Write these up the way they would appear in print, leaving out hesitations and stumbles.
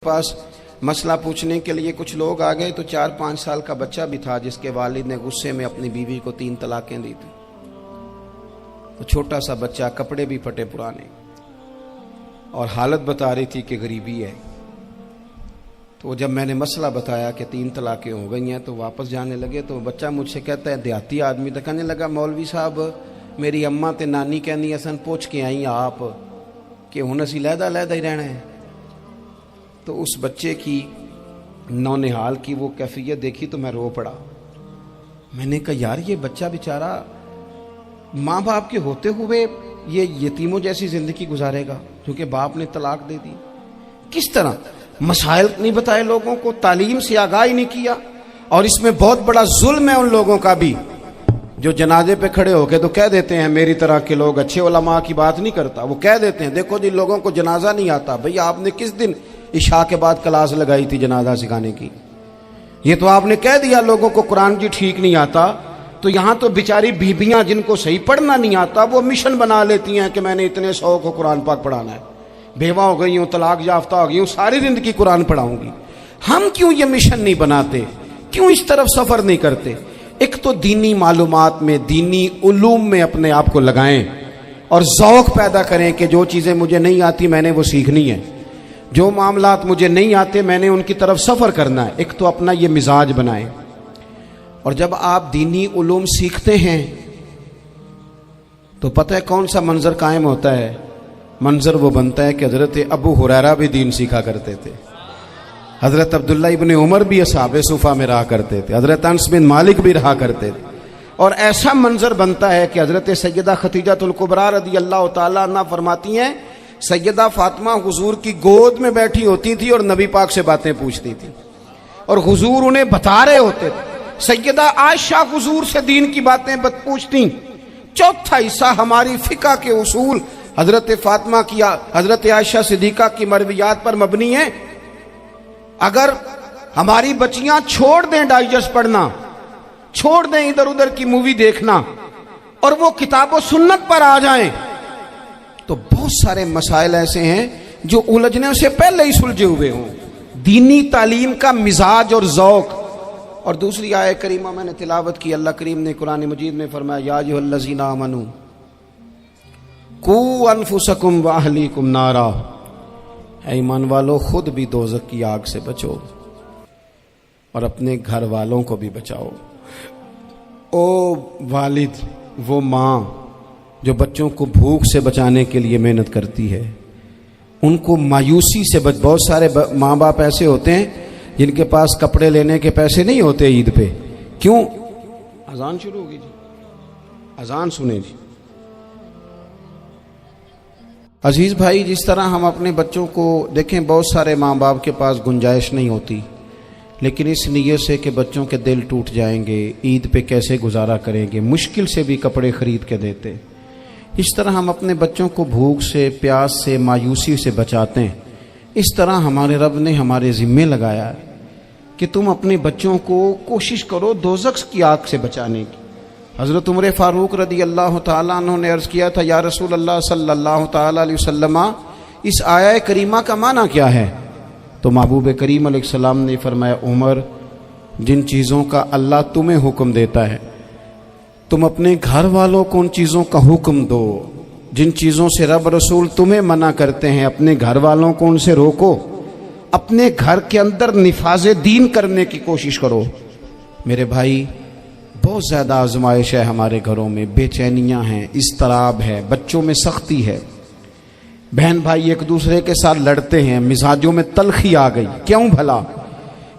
پاس مسئلہ پوچھنے کے لیے کچھ لوگ آ گئے تو 4-5 سال کا بچہ بھی تھا جس کے والد نے غصے میں اپنی بیوی کو 3 طلاقیں دی تھی. تو چھوٹا سا بچہ، کپڑے بھی پھٹے پرانے، اور حالت بتا رہی تھی کہ غریبی ہے. تو جب میں نے مسئلہ بتایا کہ 3 طلاقیں ہو گئی ہیں تو واپس جانے لگے. تو بچہ مجھ سے کہتا ہے، دیہاتی آدمی تو کہنے لگا، مولوی صاحب میری اماں تے نانی کہنی اسن پوچھ کے آئی آپ کہ ہن اسی لہدا ہی رہنا ہے. تو اس بچے کی نونہال کی وہ کیفیت دیکھی تو میں رو پڑا. میں نے کہا یار یہ بچہ بیچارہ ماں باپ کے ہوتے ہوئے یہ یتیموں جیسی زندگی گزارے گا کیونکہ باپ نے طلاق دے دی. کس طرح مسائل نہیں بتائے لوگوں کو، تعلیم سے آگاہی نہیں کیا. اور اس میں بہت بڑا ظلم ہے ان لوگوں کا بھی جو جنازے پہ کھڑے ہو کے تو کہہ دیتے ہیں، میری طرح کے لوگ اچھے علماء کی بات نہیں کرتا، وہ کہہ دیتے ہیں دیکھو جن لوگوں کو جنازہ نہیں آتا. بھئی آپ نے کس دن عشاء کے بعد کلاس لگائی تھی جنازہ سکھانے کی؟ یہ تو آپ نے کہہ دیا لوگوں کو قرآن جی ٹھیک نہیں آتا. تو یہاں تو بیچاری بیبیاں جن کو صحیح پڑھنا نہیں آتا وہ مشن بنا لیتی ہیں کہ میں نے اتنے 100 کو قرآن پاک پڑھانا ہے، بیوہ ہو گئی ہوں، طلاق یافتہ ہو گئی ہوں، ساری زندگی قرآن پڑھاؤں گی. ہم کیوں یہ مشن نہیں بناتے؟ کیوں اس طرف سفر نہیں کرتے؟ ایک تو دینی معلومات میں، دینی علوم میں اپنے آپ کو لگائیں اور ذوق پیدا کریں کہ جو چیزیں مجھے نہیں آتی میں نے وہ سیکھنی ہے، جو معاملات مجھے نہیں آتے میں نے ان کی طرف سفر کرنا ہے. ایک تو اپنا یہ مزاج بنائیں. اور جب آپ دینی علوم سیکھتے ہیں تو پتہ ہے کون سا منظر قائم ہوتا ہے؟ منظر وہ بنتا ہے کہ حضرت ابو ہریرہ بھی دین سیکھا کرتے تھے، حضرت عبداللہ ابن عمر بھی اصحاب صفہ میں رہا کرتے تھے، حضرت انس بن مالک بھی رہا کرتے تھے. اور ایسا منظر بنتا ہے کہ حضرت سیدہ خدیجہ الکبریٰ رضی اللہ تعالیٰ عنہ فرماتی ہیں سیدہ فاطمہ حضور کی گود میں بیٹھی ہوتی تھی اور نبی پاک سے باتیں پوچھتی تھی اور حضور انہیں بتا رہے ہوتے تھے. سیدہ عائشہ حضور سے دین کی باتیں پوچھتی. چوتھا حصہ ہماری فقہ کے اصول حضرت فاطمہ کی، حضرت عائشہ صدیقہ کی مرویات پر مبنی ہیں. اگر ہماری بچیاں چھوڑ دیں ڈائجسٹ پڑھنا، چھوڑ دیں ادھر ادھر کی مووی دیکھنا اور وہ کتاب و سنت پر آ جائیں تو بہت سارے مسائل ایسے ہیں جو الجھنے سے پہلے ہی سلجھے ہوئے ہوں. دینی تعلیم کا مزاج اور ذوق. اور دوسری آیت کریمہ میں نے تلاوت کی، اللہ کریم نے قرآن مجید میں فرمایا یا ایھا الذین آمنوا قوا انفسکم واہلیکم نارا، اے ایمان والو خود بھی دوزخ کی آگ سے بچو اور اپنے گھر والوں کو بھی بچاؤ. او والد، وہ ماں جو بچوں کو بھوک سے بچانے کے لیے محنت کرتی ہے، ان کو مایوسی سے بہت سارے ماں باپ ایسے ہوتے ہیں جن کے پاس کپڑے لینے کے پیسے نہیں ہوتے عید پہ. کیوں؟ اذان شروع ہوگی جی، اذان سنیں جی. عزیز بھائی، جس طرح ہم اپنے بچوں کو دیکھیں، بہت سارے ماں باپ کے پاس گنجائش نہیں ہوتی، لیکن اس نیت سے کہ بچوں کے دل ٹوٹ جائیں گے، عید پہ کیسے گزارا کریں گے، مشکل سے بھی کپڑے خرید کے دیتے. اس طرح ہم اپنے بچوں کو بھوک سے، پیاس سے، مایوسی سے بچاتے ہیں. اس طرح ہمارے رب نے ہمارے ذمے لگایا ہے کہ تم اپنے بچوں کو کوشش کرو دوزخ کی آگ سے بچانے کی. حضرت عمر فاروق رضی اللہ تعالیٰ عنہ نے عرض کیا تھا، یا رسول اللہ صلی اللہ تعالیٰ علیہ وسلم، اس آیہ کریمہ کا معنی کیا ہے؟ تو محبوب کریم علیہ السلام نے فرمایا، عمر، جن چیزوں کا اللہ تمہیں حکم دیتا ہے تم اپنے گھر والوں کو ان چیزوں کا حکم دو. جن چیزوں سے رب رسول تمہیں منع کرتے ہیں اپنے گھر والوں کو ان سے روکو. اپنے گھر کے اندر نفاذ دین کرنے کی کوشش کرو. میرے بھائی، بہت زیادہ آزمائش ہے ہمارے گھروں میں، بے چینیاں ہیں، اضطراب ہے، بچوں میں سختی ہے، بہن بھائی ایک دوسرے کے ساتھ لڑتے ہیں، مزاجوں میں تلخی آ گئی. کیوں بھلا؟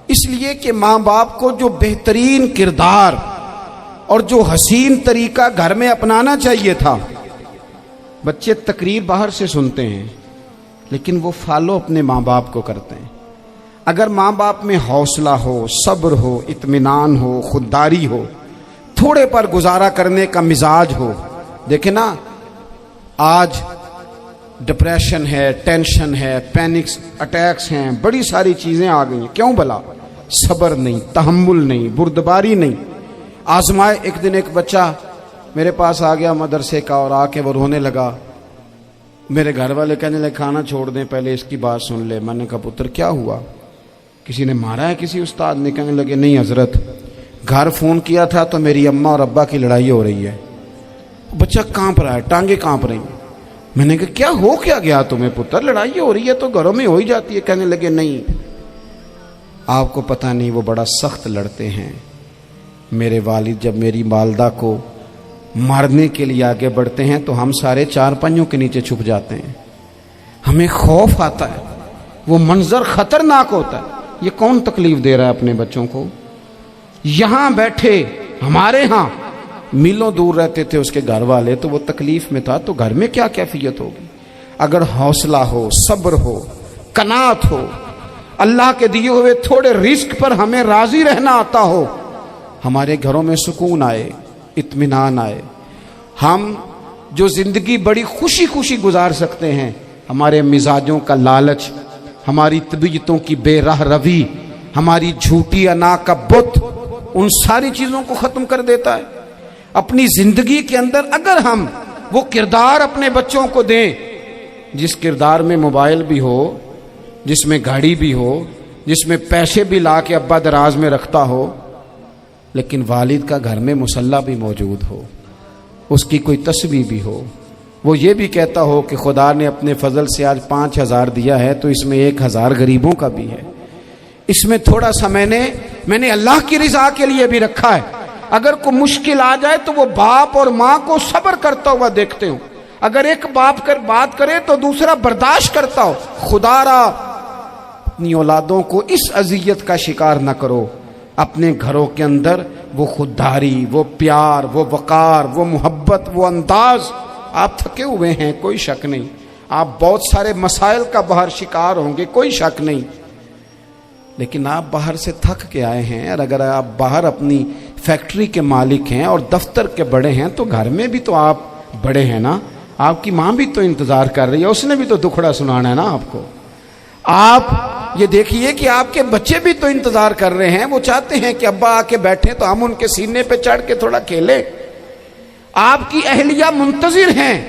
اس لیے کہ ماں باپ کو جو بہترین کردار اور جو حسین طریقہ گھر میں اپنانا چاہیے تھا. بچے تقریر باہر سے سنتے ہیں لیکن وہ فالو اپنے ماں باپ کو کرتے ہیں. اگر ماں باپ میں حوصلہ ہو، صبر ہو، اطمینان ہو، خودداری ہو، تھوڑے پر گزارا کرنے کا مزاج ہو. دیکھیں نا، آج ڈپریشن ہے، ٹینشن ہے، پینکس اٹیکس ہیں، بڑی ساری چیزیں آ گئی ہیں. کیوں بھلا؟ صبر نہیں، تحمل نہیں، بردباری نہیں. آزمائے. ایک دن ایک بچہ میرے پاس آ گیا مدرسے کا اور آ کے وہ رونے لگا. میرے گھر والے کہنے لگے کھانا چھوڑ دیں پہلے اس کی بات سن لے. میں نے کہا پتر کیا ہوا, کسی نے مارا ہے کسی استاد نے؟ کہنے لگے نہیں حضرت, گھر فون کیا تھا تو میری اماں اور ابا کی لڑائی ہو رہی ہے. بچہ کانپ رہا ہے, ٹانگیں کانپ رہی ہیں. میں نے کہا کیا ہو کیا گیا تمہیں پتر, لڑائی ہو رہی ہے تو گھروں میں ہو ہی جاتی ہے. کہنے لگے نہیں آپ کو پتہ نہیں وہ بڑا سخت لڑتے ہیں. میرے والد جب میری والدہ کو مارنے کے لیے آگے بڑھتے ہیں تو ہم سارے چار پنجوں کے نیچے چھپ جاتے ہیں, ہمیں خوف آتا ہے, وہ منظر خطرناک ہوتا ہے. یہ کون تکلیف دے رہا ہے اپنے بچوں کو؟ یہاں بیٹھے ہمارے ہاں میلوں دور رہتے تھے اس کے گھر والے, تو وہ تکلیف میں تھا, تو گھر میں کیا کیفیت ہوگی؟ اگر حوصلہ ہو, صبر ہو, قناعت ہو, اللہ کے دیے ہوئے تھوڑے رزق پر ہمیں راضی رہنا آتا ہو, ہمارے گھروں میں سکون آئے, اطمینان آئے, ہم جو زندگی بڑی خوشی خوشی گزار سکتے ہیں. ہمارے مزاجوں کا لالچ, ہماری طبیعتوں کی بے راہ روی, ہماری جھوٹی انا کا بت, ان ساری چیزوں کو ختم کر دیتا ہے. اپنی زندگی کے اندر اگر ہم وہ کردار اپنے بچوں کو دیں جس کردار میں موبائل بھی ہو, جس میں گاڑی بھی ہو, جس میں پیسے بھی لا کے ابا دراز میں رکھتا ہو, لیکن والد کا گھر میں مصلی بھی موجود ہو, اس کی کوئی تسبیح بھی ہو, وہ یہ بھی کہتا ہو کہ خدا نے اپنے فضل سے آج 5,000 دیا ہے تو اس میں 1,000 غریبوں کا بھی ہے, اس میں تھوڑا سا میں نے اللہ کی رضا کے لیے بھی رکھا ہے. اگر کوئی مشکل آ جائے تو وہ باپ اور ماں کو صبر کرتا ہوا دیکھتے ہوں. اگر ایک باپ کر بات کرے تو دوسرا برداشت کرتا ہو. خدا را اپنی اولادوں کو اس اذیت کا شکار نہ کرو. اپنے گھروں کے اندر وہ خودداری, وہ پیار, وہ وقار, وہ محبت, وہ انداز. آپ تھکے ہوئے ہیں کوئی شک نہیں, آپ بہت سارے مسائل کا باہر شکار ہوں گے کوئی شک نہیں, لیکن آپ باہر سے تھک کے آئے ہیں. اور اگر آپ باہر اپنی فیکٹری کے مالک ہیں اور دفتر کے بڑے ہیں تو گھر میں بھی تو آپ بڑے ہیں نا. آپ کی ماں بھی تو انتظار کر رہی ہے, اس نے بھی تو دکھڑا سنانا ہے نا آپ کو. آپ یہ دیکھیے کہ آپ کے بچے بھی تو انتظار کر رہے ہیں, وہ چاہتے ہیں کہ ابا آ کے بیٹھیں تو ہم ان کے سینے پہ چڑھ کے تھوڑا کھیلیں. آپ کی اہلیہ منتظر ہیں.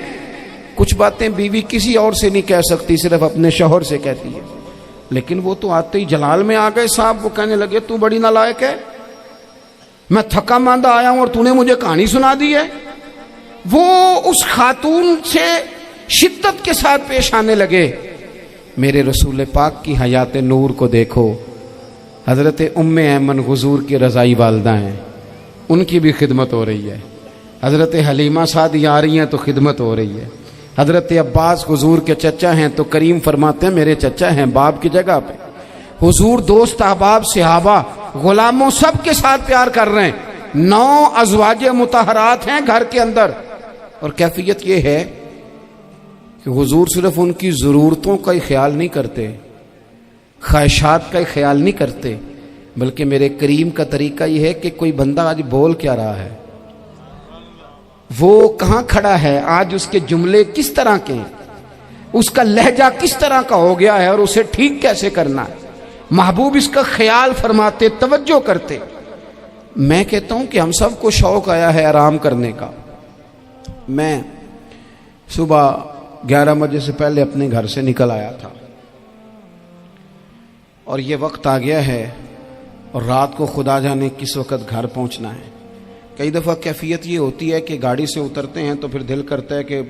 کچھ باتیں بیوی کسی اور سے نہیں کہہ سکتی, صرف اپنے شوہر سے کہتی ہے, لیکن وہ تو آتے ہی جلال میں آ گئے صاحب. وہ کہنے لگے تو بڑی نالائق ہے, میں تھکا ماندہ آیا ہوں اور تو نے مجھے کہانی سنا دی ہے. وہ اس خاتون سے شدت کے ساتھ پیش آنے لگے. میرے رسول پاک کی حیات نور کو دیکھو, حضرت ام ایمن حضور کی رضائی والدہ ہیں, ان کی بھی خدمت ہو رہی ہے. حضرت حلیمہ سعدی آ رہی ہیں تو خدمت ہو رہی ہے. حضرت عباس حضور کے چچا ہیں تو کریم فرماتے ہیں میرے چچا ہیں باپ کی جگہ پہ. حضور دوست احباب صحابہ غلاموں سب کے ساتھ پیار کر رہے ہیں. 9 ازواج مطہرات ہیں گھر کے اندر, اور کیفیت یہ ہے کہ حضور صرف ان کی ضرورتوں کا ہی خیال نہیں کرتے, خواہشات کا ہی خیال نہیں کرتے, بلکہ میرے کریم کا طریقہ یہ ہے کہ کوئی بندہ آج بول کیا رہا ہے, وہ کہاں کھڑا ہے آج, اس کے جملے کس طرح کے ہیں, اس کا لہجہ کس طرح کا ہو گیا ہے اور اسے ٹھیک کیسے کرنا ہے. محبوب اس کا خیال فرماتے, توجہ کرتے. میں کہتا ہوں کہ ہم سب کو شوق آیا ہے آرام کرنے کا. میں صبح 11 بجے سے پہلے اپنے گھر سے نکل آیا تھا اور یہ وقت آ گیا ہے اور رات کو خدا جانے کس وقت گھر پہنچنا ہے. کئی دفعہ کیفیت یہ ہوتی ہے کہ گاڑی سے اترتے ہیں تو پھر دل کرتا ہے کہ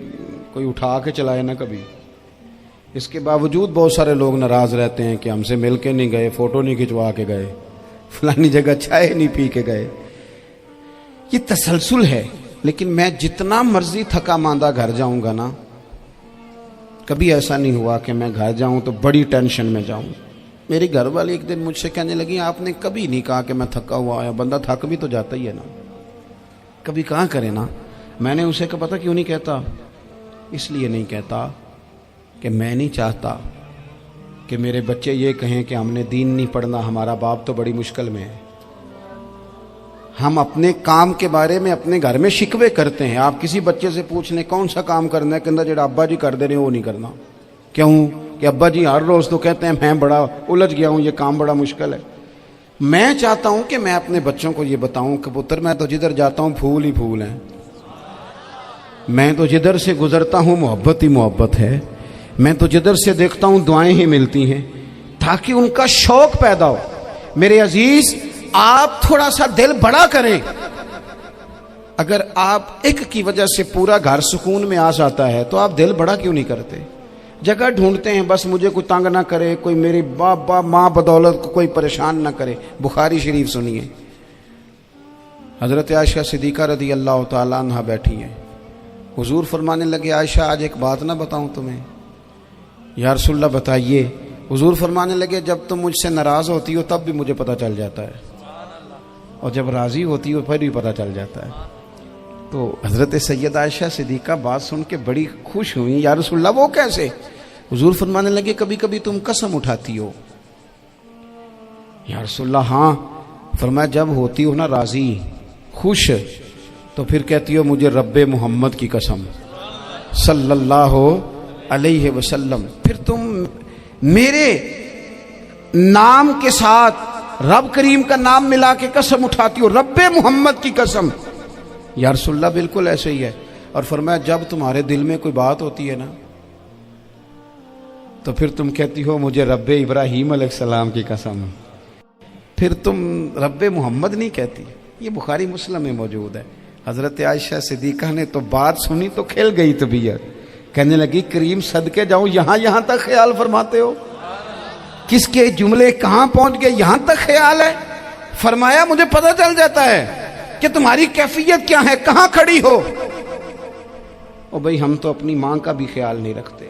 کوئی اٹھا کے چلائے نہ کبھی. اس کے باوجود بہت سارے لوگ ناراض رہتے ہیں کہ ہم سے مل کے نہیں گئے, فوٹو نہیں کھنچوا کے گئے, فلانی جگہ چائے نہیں پی کے گئے. یہ تسلسل ہے. لیکن میں جتنا مرضی تھکا ماندہ گھر جاؤں گا نا, کبھی ایسا نہیں ہوا کہ میں گھر جاؤں تو بڑی ٹینشن میں جاؤں. میری گھر والی ایک دن مجھ سے کہنے لگی آپ نے کبھی نہیں کہا کہ میں تھکا ہوا آیا. بندہ تھک بھی تو جاتا ہی ہے نا, کبھی کہاں کرے نا. میں نے اسے کہا پتہ کیوں نہیں کہتا, اس لیے نہیں کہتا کہ میں نہیں چاہتا کہ میرے بچے یہ کہیں کہ ہم نے دین نہیں پڑھنا, ہمارا باپ تو بڑی مشکل میں ہے. ہم اپنے کام کے بارے میں اپنے گھر میں شکوے کرتے ہیں. آپ کسی بچے سے پوچھ لیں کون سا کام کرنا ہے, کہ اندر جڑا ابا جی کر دے رہے ہیں وہ نہیں کرنا. کیوں کہ ابا جی ہر روز تو کہتے ہیں میں بڑا الجھ گیا ہوں, یہ کام بڑا مشکل ہے. میں چاہتا ہوں کہ میں اپنے بچوں کو یہ بتاؤں کہ پتر میں تو جدھر جاتا ہوں پھول ہی پھول ہیں. میں تو جدھر سے گزرتا ہوں محبت ہی محبت ہے، میں تو جدھر سے دیکھتا ہوں دعائیں ہی ملتی ہیں، تاکہ ان کا شوق پیدا ہو۔ میرے عزیز، آپ تھوڑا سا دل بڑا کریں۔ اگر آپ ایک کی وجہ سے پورا گھر سکون میں آ جاتا ہے تو آپ دل بڑا کیوں نہیں کرتے؟ جگہ ڈھونڈتے ہیں بس مجھے کوئی تنگ نہ کرے، کوئی میری باپ ماں بدولت کو کوئی پریشان نہ کرے۔ بخاری شریف سنیے، حضرت عائشہ صدیقہ رضی اللہ تعالیٰ عنہ بیٹھی ہیں، حضور فرمانے لگے عائشہ آج ایک بات نہ بتاؤں تمہیں؟ یا رسول اللہ بتائیے۔ حضور فرمانے لگے جب تم مجھ سے ناراض ہوتی ہو تب بھی مجھے پتہ چل جاتا ہے، اور جب راضی ہوتی ہو پھر بھی پتہ چل جاتا ہے۔ تو حضرت سیدہ عائشہ صدیقہ بات سن کے بڑی خوش ہوئی، یا رسول اللہ وہ کیسے؟ حضور فرمانے لگے کبھی کبھی تم قسم اٹھاتی ہو۔ یا رسول اللہ ہاں۔ فرمایا جب ہوتی ہو نا راضی، خوش، تو پھر کہتی ہو مجھے رب محمد کی قسم صلی اللہ علیہ وسلم، پھر تم میرے نام کے ساتھ رب کریم کا نام ملا کے قسم اٹھاتی ہو، رب محمد کی قسم۔ یا رسول اللہ بالکل ایسے ہی ہے۔ اور فرمایا جب تمہارے دل میں کوئی بات ہوتی ہے نا تو پھر تم کہتی ہو مجھے رب ابراہیم علیہ السلام کی قسم، پھر تم رب محمد نہیں کہتی۔ یہ بخاری مسلم میں موجود ہے۔ حضرت عائشہ صدیقہ نے تو بات سنی تو کھل گئی طبیعت، کہنے لگی کریم صدقے جاؤں، یہاں تک خیال فرماتے ہو؟ کس کے جملے کہاں پہنچ گئے، یہاں تک خیال ہے؟ فرمایا مجھے پتہ چل جاتا ہے کہ تمہاری کیفیت کیا ہے، کہاں کھڑی ہو۔ او بھائی ہم تو اپنی ماں کا بھی خیال نہیں رکھتے۔